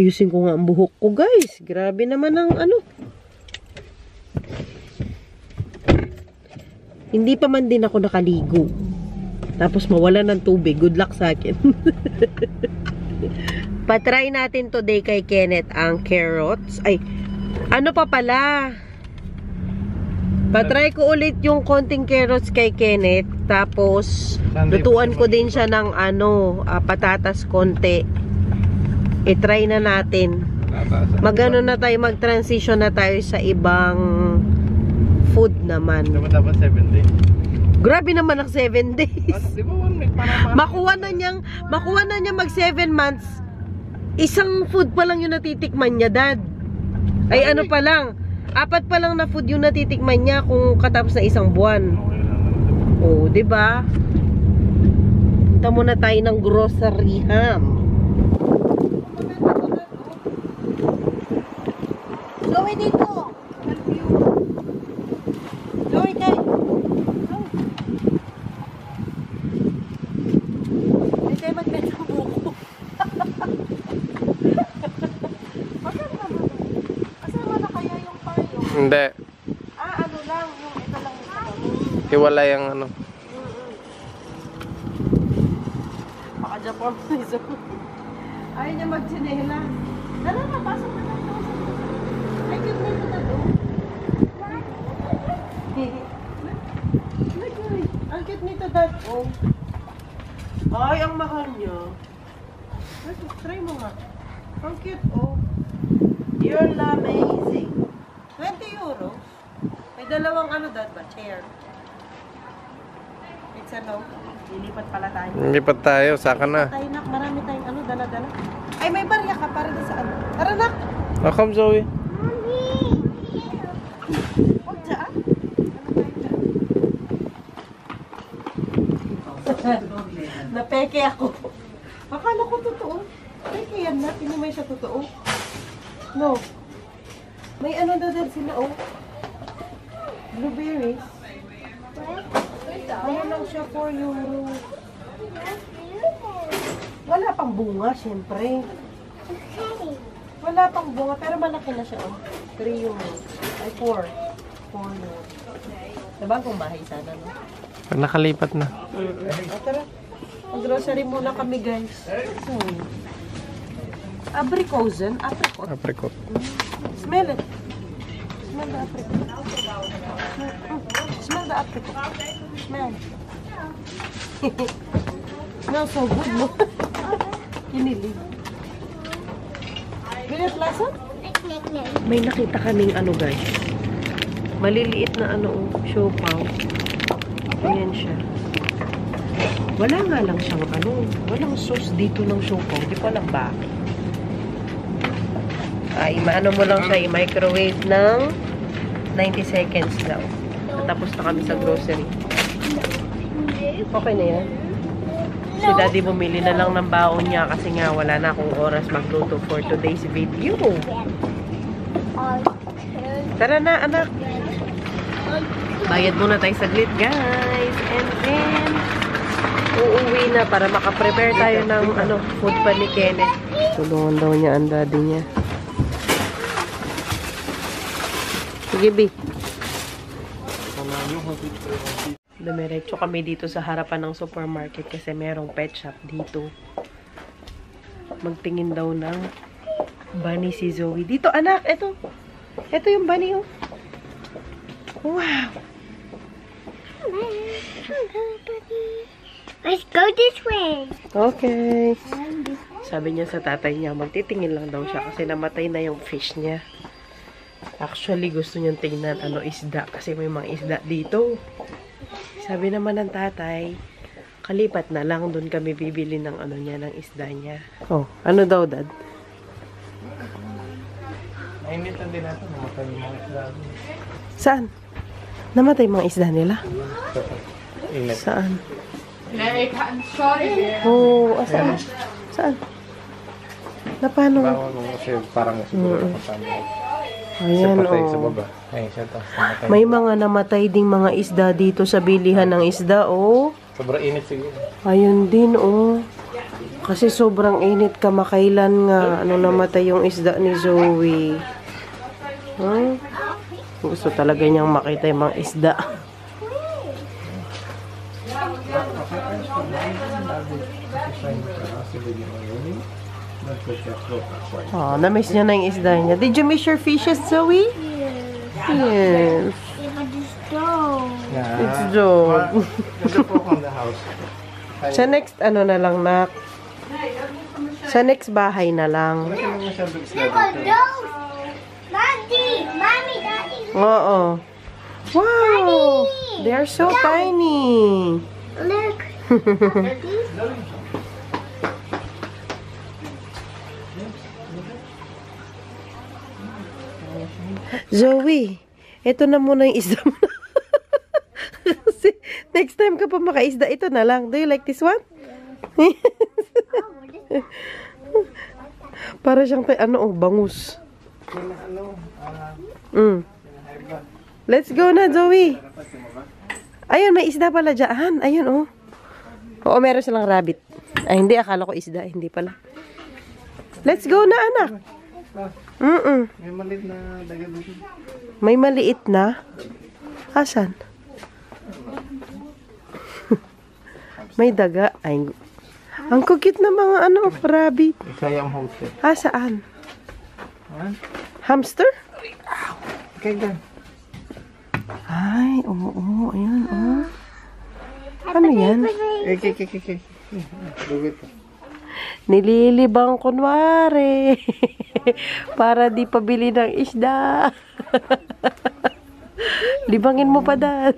Ayusin ko nga ang buhok ko, guys. Grabe naman ang ano. Hindi pa man din ako nakaligo. Tapos mawala ng tubig. Good luck sa akin. Patry natin today kay Kenneth ang carrots. Ay, ano pa pala? Patry ko ulit yung konting carrots kay Kenneth. Tapos, lutuan ko din siya ng ano, patatas konti. I-try na natin. Magano na tayo, mag-transition na tayo sa ibang food naman. Dapat 7 days. Grabe naman ang 7 days. Di ba 1 week para Makuha na niya mag 7 months. Isang food pa lang yung natitikman niya, Dad. Ay ano pa lang, 4 pa lang na food yung natitikman niya kung katapos na isang buwan. Oh, 'di ba? Punta muna tayo ng grocery ham. Zoe dito. Zoe kay. Hindi magmet ang buko. Kasama na kaya yung payo? Hindi. Ano lang, yung ito lang ito. Hiwala yung ano. Paka-Japan mo iso. Ayaw niya mag-chinela. Dala na, pasok na tayo. Ay, cute na ito na doon. Ang cute nito, Dad. Oh. Ay, ang mahal niya. Try mo nga. Ang cute, oh. You're amazing. 20 euros. May dalawang ano, Dad ba? Chair. It's ano. Lilipat pala tayo. Lipat tayo, saka na. Tayo, nak. Marami tayong ano, dala-dala. Ay, may barya ka para din sa ano. Tara, nak. Oh, come, Zoe. Huwag dyan. Napeke ako. Akala ko totoo. Peke yan na. Pinumay siya totoo. No. May ano dadal sila, oh. Blueberries. Ano lang siya 4 euro. Wala pang bunga, syempre. Wala pang bunga, pero malaki na siya, oh. 3 euro. Ay, 4. 4 euro. Nabagong bahay sana, no? Nakalipat na. Tara. Mag-grocery muna kami, guys. Abricozen? Apricot? Apricot. Smell it. Smell the apricot. Smell the apricot. Smell. Smells so good, no? Kinilig. Bilit lasa? May nakita kaming ano, guys. Maliliit na ano, siopaw. Ayan siya. Wala nga lang siyang ano, walang sauce dito ng siopaw. Hindi ko alam bakit. Ay, maano mo lang siya, i-microwave ng 90 seconds daw. Tapos na kami sa grocery. Okay na yan. Si Daddy bumili na lang ng baon niya kasi nga wala na akong oras magluto for today's video. Tara na, anak. Bayad muna tayo saglit, guys. And then, uuwi na para makaprepare tayo ng ano, food pa ni Kenneth. Tulungan daw niya ang daddy niya. Sige, B. Dumiretso kami dito sa harapan ng supermarket kasi merong pet shop dito. Magtingin daw ng bunny si Zoe. Dito, anak, ito. Ito yung bunny, oh. Wow. Let's go this way. Okay. Sabi niya sa tatay niya, magtitingin lang daw siya kasi namatay na yung fish niya. Actually, gusto niyang tingnan ano isda kasi may mga isda dito. Sabi naman ng tatay, kalipat na lang, doon kami bibili ng ano niya, ng isda niya. Oh, ano daw, Dad? Nainitan din natin, namatay yung mga isda. Saan? Namatay mga isda nila? Init. Saan? Oh, saan? Saan? Na paano? Bawal mo kasi parang siguro kasama. Ayan, patay sa oh. baba. Ay, siya to. Namatay. May mga namatay ding mga isda dito sa bilihan ng isda, oh. Sobrang init siguro. Ayun din, oh. Kasi sobrang init kamakailan nga. Ano namatay yung isda ni Zoe. Gusto talaga niyang makita yung mga isda. Oh, na-miss niya na yung isda niya. Did you miss your fishes, Zoe? Yes. Yeah. It's dog. There's a pork on the house. Sa next, ano na lang, nak. Sa next bahay na lang. Mommy, Daddy. Oo. Wow! They are so tiny. Look. Zoe, ito na muna yung isda mo. Kasi next time ka pa makaisda, ito na lang. Do you like this one? Para siyang bangus. Let's go na, Zoe. Ayun, may isda pala dyan. Ayun, oh. Oo, meron silang rabbit. Ay, hindi. Akala ko isda. Hindi pala. Let's go na, anak. May maliit na dagat dito. May maliit na? Asan? May daga. Ay, ang cute na mga rabbit. Kaya ang hotel. Saan? Hamster? Kaya Ay, oo. Ayan, oh. Ano yan? Dugit. Nililibang kunwari. Para di pabili ng isda. Libangin mo pa, Dad.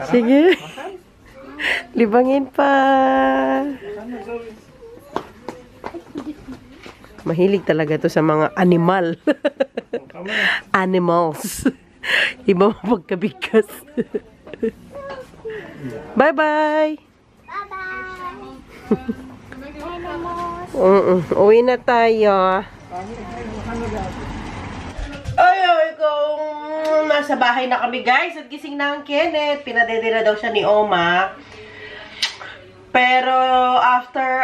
Sige. Libangin pa. Mahilig talaga to sa mga animal. Animals. Iba mapagkabigas. Bye-bye. Uwi na tayo. Ay, kung nasa bahay na kami, guys, at gising na ang Kenneth. Pinadede na daw siya ni Oma. Pero, after,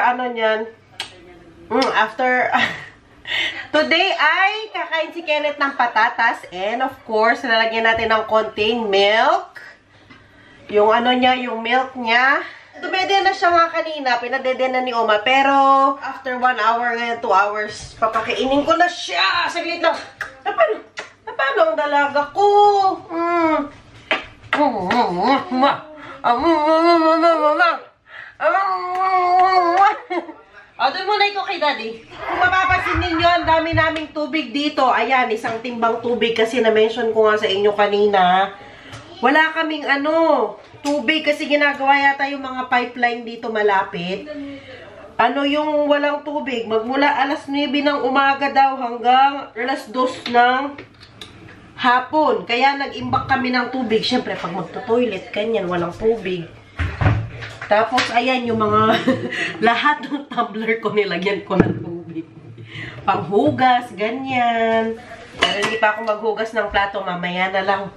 today ay kakain si Kenneth ng patatas. And, of course, lalagyan natin ng konting milk. Yung yung milk niya. Dumede na siya nga kanina, pinadede na ni Oma. Pero, after 1 hour, ngayon 2 hours, papakainin ko na siya. Saglit lang. Paano ang dalaga ko? Doon muna ikaw kay Daddy. Kung mapapansin ninyo, ang dami naming tubig dito. Ayan, isang timbang tubig kasi na-mention ko nga sa inyo kanina. Wala kaming tubig kasi ginagawa yata yung mga pipeline dito malapit. Yung walang tubig, magmula alas 9 ng umaga daw hanggang alas 2 ng hapon. Kaya nag-imbak kami ng tubig. Siyempre, pag magto-toilet, kanyan, walang tubig. Tapos, ayan, yung mga lahat ng tumbler ko, nilagyan ko ng tubig. Panghugas, ganyan. Pero hindi pa ako maghugas ng plato, mamaya na lang.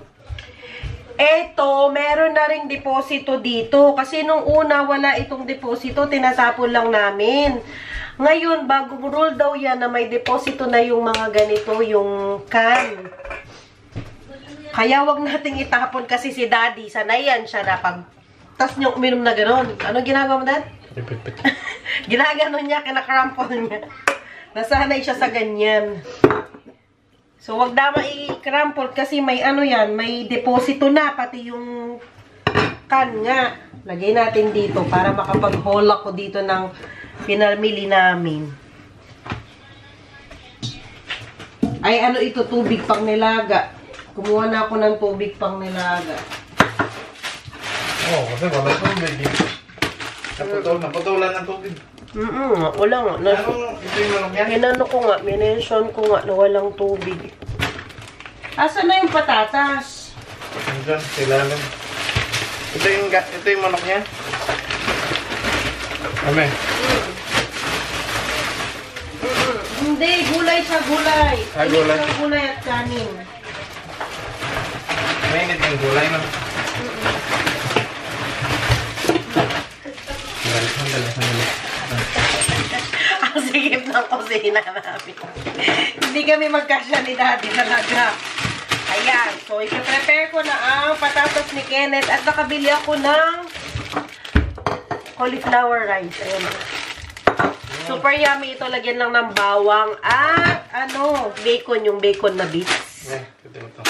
Eto, meron na ring deposito dito. Kasi nung una, wala itong deposito. Tinatapon lang namin. Ngayon, bagong rule daw yan na may deposito na yung mga ganito, yung can. Kaya wag nating itapon kasi si Daddy. Sanayan siya na pag tas niyo uminom na gano'n. Ano ginagawa mo, Dad? Ginaganon niya, kinakarampol niya. Nasanay siya sa ganyan. So, wag dapat i-crumple kasi may yan, may deposito na, pati yung can nga. Lagay natin dito para makapag-haul ako dito ng pinamili namin. Ay, ito, tubig pang nilaga. Kumuha na ako ng tubig pang nilaga. Kasi wala tubig. Naputulan ng tubig. Wala nga. Ito yung manok yan? Hinano ko nga, minention ko nga na walang tubig. Asan na yung patatas? Diyan, silalim. Ito yung manok niya? Ame? Hindi, gulay siya, gulay. Gulay. Init ng gulay at kanin. Mainit yung gulay, no? Sandali. Ang sigip ng kusina namin. Hindi kami magkasya ni Daddy talaga. Ayan. So, ipaprepare ko na ang patatas ni Kenneth at nakabili ako ng cauliflower rice. Ayan. Super yummy ito. Lagyan lang ng bawang at bacon. Yung bacon na bits. Ito.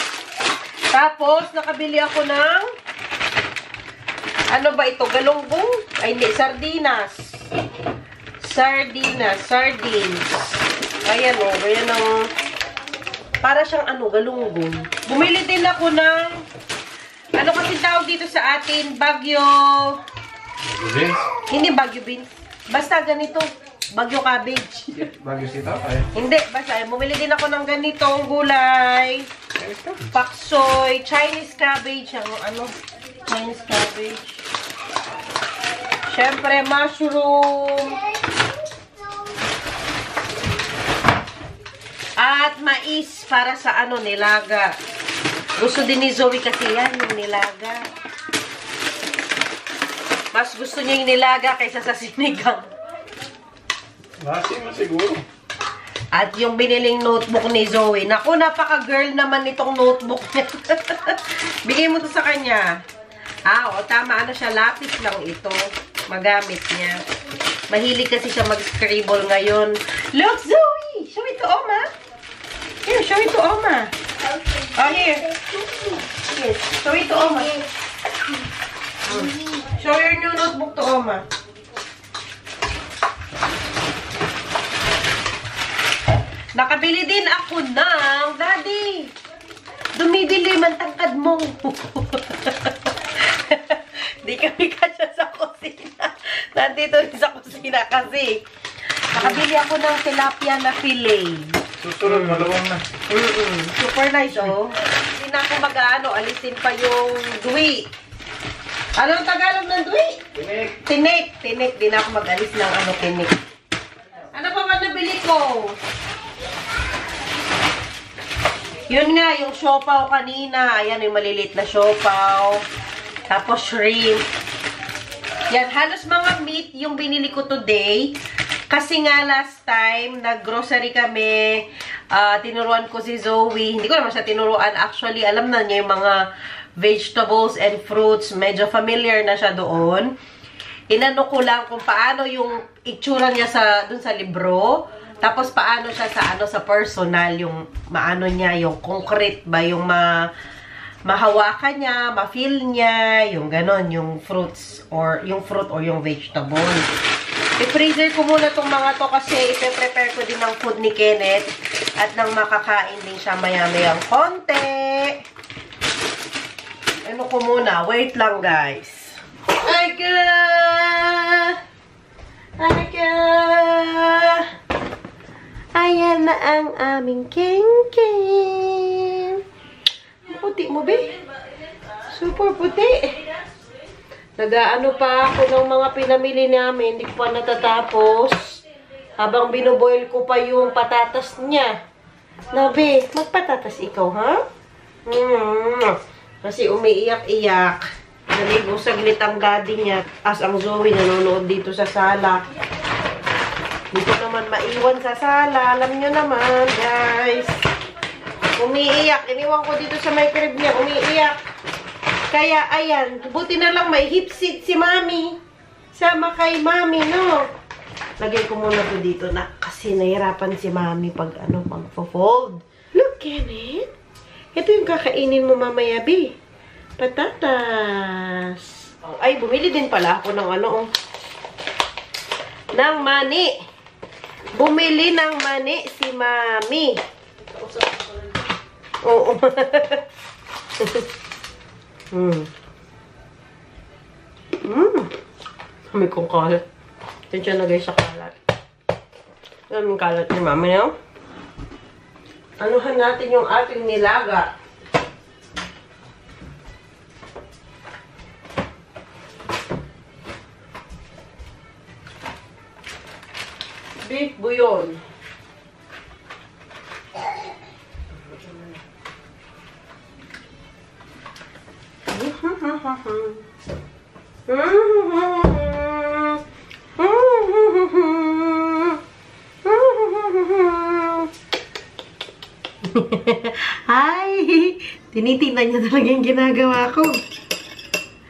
Tapos, nakabili ako ng ano ba ito? Galunggong? Ay, hindi. Sardinas. Sardines. Ayan o. Ayan ang para siyang galunggong. Bumili din ako ng ano kasi tawag dito sa atin? Bagyo. Beans? Hindi bagyo beans. Basta ganito. Bagyo cabbage. Bagyo sitaw? Ay. Hindi. Basta. Bumili din ako ng ganitong gulay. Paksoy. Chinese cabbage. Chinese cabbage. Siyempre, mushroom. At mais para sa nilaga. Gusto din ni Zoe kasi yan, yung nilaga. Mas gusto niya yung nilaga kaysa sa sinigang. Masin mo siguro. At yung biniling notebook ni Zoe. Naku, napaka-girl naman itong notebook niya. Bigay mo to sa kanya. Tama. Siya, lapis lang ito. Magamit niya. Mahilig kasi siya mag-scribble ngayon. Look, Zoe! Show it to Oma. Here, show it to Oma. Here. Yes, show it to Oma. Show your new notebook to Oma. Nakabili din ako ng, Daddy, dumidili man tangkad mo. Di kami kasya sa kusina. Nandito rin sa kusina kasi nakabili ako ng tilapia na fillet. Susunod, malawang na. Super nice, oh. Hindi na ako alisin pa yung dwi. Anong Tagalog ng dwi? Tinik. Tinik. Di na ako mag-alis ng tinik. Ano pa ba nabili ko? Yun nga, yung siopaw kanina. Ayan, yung maliliit na siopaw. Tapos shrimp. Yan, halos mga meat yung binili ko today. Kasi nga last time, nag-grocery kami. Tinuruan ko si Zoe. Hindi ko naman siya tinuruan. Actually, alam na niya yung mga vegetables and fruits. Medyo familiar na siya doon. Inano ko lang kung paano yung itsura niya dun sa libro. Tapos paano siya sa personal, yung maano niya, yung concrete ba, yung mahawakan niya, ma-feel niya, yung ganon, yung fruits or yung fruit or yung vegetable. I-freezer ko muna tong mga to kasi ipe-prepare ko din ng food ni Kenneth at nang makakain din siya maya-mayang konti. Ano ko muna? Wait lang, guys. Ayan na ang aming king-king. Puti mo, be? Super puti. Nag-aano pa ako ng mga pinamili namin. Hindi ko pa natatapos. Habang binoboil ko pa yung patatas niya. Nabe, magpatatas ikaw, ha? Kasi umiiyak-iyak. Naligo saglit ang daddy niya. As ang Zoe nanonood dito sa sala. Dito naman maiwan sa sala. Alam nyo naman, guys. Umiiyak. Iniwan ko dito sa may crib niya. Umiiyak. Kaya, ayan. Buti na lang may hip seat si Mami. Sama kay Mami, no? Lagay ko muna to dito na. Kasi nahirapan si Mami pag magfo-fold. Look, Kenneth. Ito yung kakainin mo mamaya, B. Patatas. Ay, bumili din pala ako ng ng mani. Bumili ng mani si Mami. Oo. May kong kalat. Tensya na guys sa kalat. Alam yung kalat ni Mami, no? Anuhan natin yung ating nilaga. Beef bouillon. Hi! Tinitingnan niya talaga yung ginagawa ko.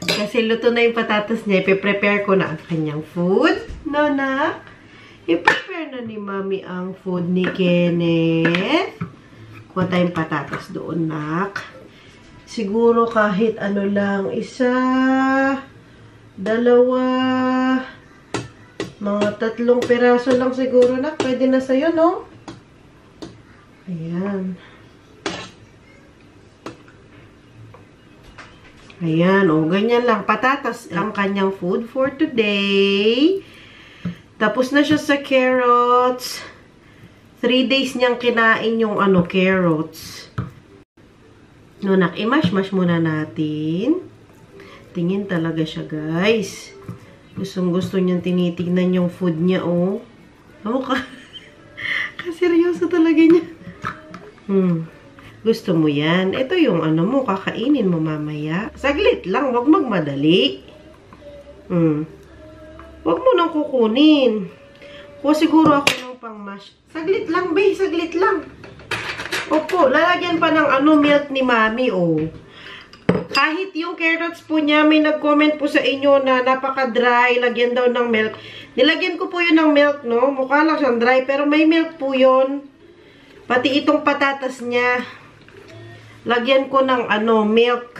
Kasi luto na yung patatas niya. Ipe-prepare ko na ang kanyang food. No, nak? I-prepare na ni Mami ang food ni Kenneth. Kuha tayong patatas doon, nak. Siguro kahit ano lang, 1, 2, mga 3 piraso lang siguro, nak. Pwede na sa'yo, no? Ayan. Ayan, o. Ganyan lang. Patatas ang kanyang food for today. Tapos na siya sa carrots. 3 days niyang kinain yung carrots. No, nak, i-mash-mash muna natin. Tingin talaga siya, guys. Gustong-gusto niyang tinitignan yung food niya, oh. Ano ka? Kaseryoso talaga niya. Gusto mo yan? Ito yung mo, kakainin mo mamaya. Saglit lang, wag magmadali. Wag mo nang kukunin. O siguro ako ng pang-mash. Saglit lang, babe. Saglit lang. Opo, lalagyan pa ng milk ni Mami, oh. Kahit yung carrots po niya, may nag-comment po sa inyo na napaka-dry, lagyan daw ng milk. Nilagyan ko po yun ng milk, no? Mukha lang siyang dry, pero may milk po yun. Pati itong patatas niya, lagyan ko ng milk.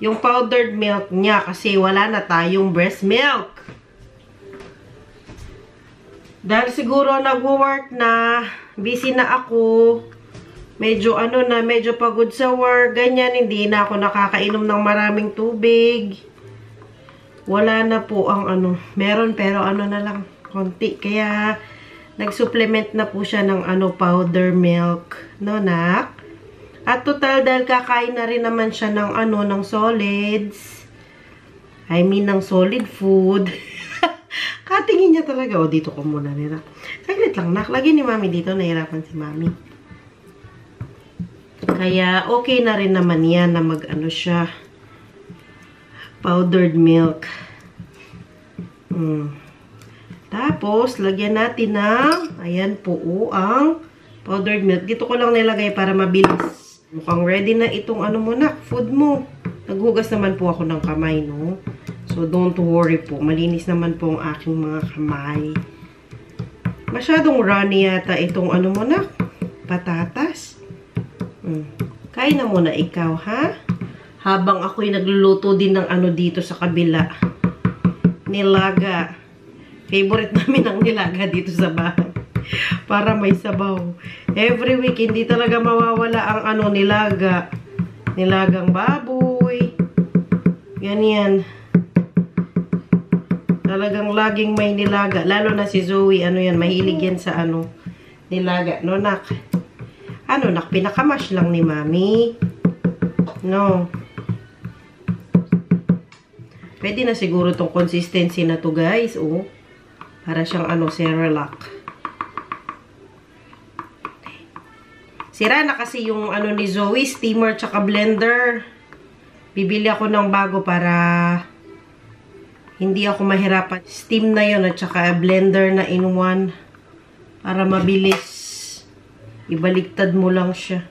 Yung powdered milk niya, kasi wala na tayong breast milk. Dahil siguro nag-work na, busy na ako, medyo medyo pagod sa work, ganyan, hindi na ako nakakainom ng maraming tubig. Wala na po ang meron pero na lang, konti. Kaya, nag-supplement na po siya ng powder milk, no, nak? At total, dahil kakain na rin naman siya ng ng solids. I mean, ng solid food. Katingin niya talaga. O, dito ko muna nila. Saglit lang, nak. Lagi ni Mami dito. Nahirapan si Mami. Kaya, okay na rin naman yan na siya. Powdered milk. Tapos, lagyan natin ng, ayan po, ang powdered milk. Dito ko lang nilagay para mabilis. Mukhang ready na itong food mo. Naghugas naman po ako ng kamay, no? So, don't worry po. Malinis naman po ang aking mga kamay. Masyadong runny yata itong patatas. Kain na muna ikaw, ha? Habang ako'y nagluluto din ng dito sa kabila. Nilaga. Favorite namin ang nilaga dito sa bahay. Para may sabaw. Every week, hindi talaga mawawala ang nilaga. Nilagang baboy. Ganyan. Talagang laging may nilaga. Lalo na si Zoe, mahilig yan sa nilaga. No, nak? Nak, pinakamash lang ni Mami. No. Pwede na siguro tong consistency na to, guys. Oh. Para siyang Cerelac. Sira na kasi yung ni Zoe, steamer tsaka blender. Bibili ako ng bago para hindi ako mahirapan. Steam na yun at tsaka blender na in one. Para mabilis. Ibaliktad mo lang siya.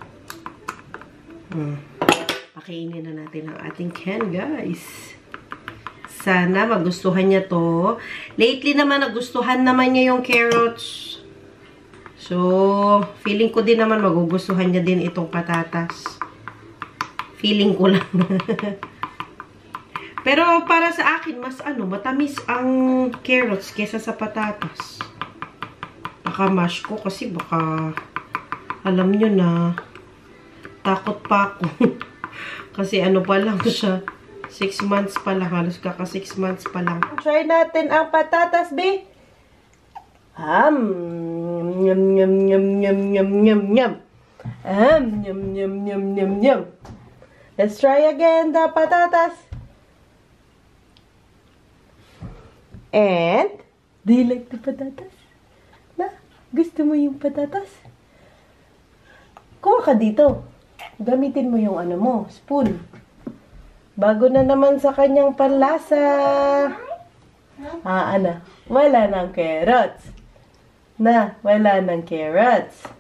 Pakainin na natin ang ating can, guys. Sana magustuhan niya to. Lately naman, nagustuhan naman niya yung carrots. So, feeling ko din naman magugustuhan niya din itong patatas. Feeling ko lang. Pero para sa akin, mas matamis ang carrots kesa sa patatas. Nakamash ko kasi baka alam nyo na takot pa ako. Kasi pa lang siya. 6 months pa lang. Halos kaka 6 months pa lang. Try natin ang patatas, be. Yum, yum, yum, yum, yum, yum, yum, yum. Yum, yum, yum, yum, yum. Let's try again the patatas. And, do you like the patatas? Na? Gusto mo yung patatas? Kuha ka dito. Gamitin mo yung spoon. Bago na naman sa kanyang panlasa. Wala ng carrots. Wala ng carrots.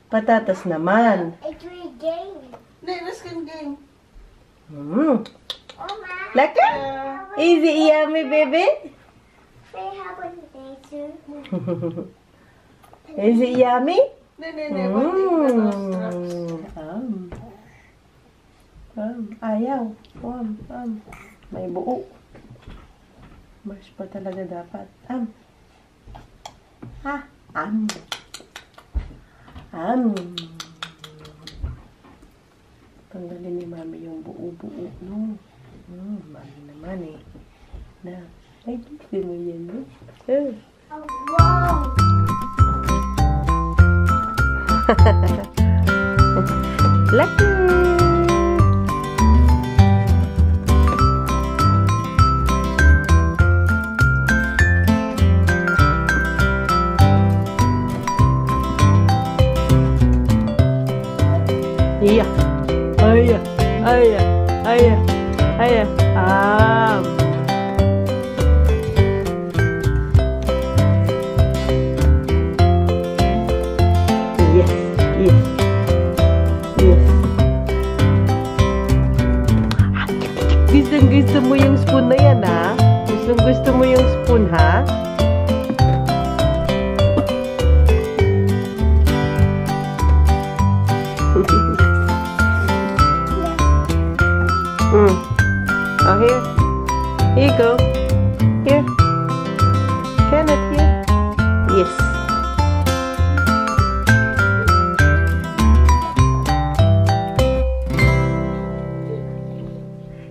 Patatas naman. It's really game. Mm. Oh, Ma. Laka? Is it yummy, baby? Say how about today, too? Is it yummy? Ayaw. May buo. Mash pa talaga dapat. Tanggalin ni Mami yung buo-buo, no? Mami naman eh. Na, ay, gusto mo yan, no? Oh, wow. Lucky! Iya. Ayah. Yes. Gusto mo yung spoon na yan, ha? Gusto mo yung spoon, ha? Oh, here. Here you go. Here. Can it here? Yes.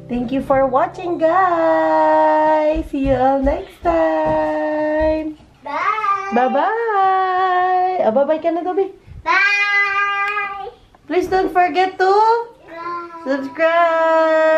Thank you for watching, guys. See you all next time. Bye. Bye-bye. Bye-bye ka na, Toby. Bye. Please don't forget to Bye. subscribe.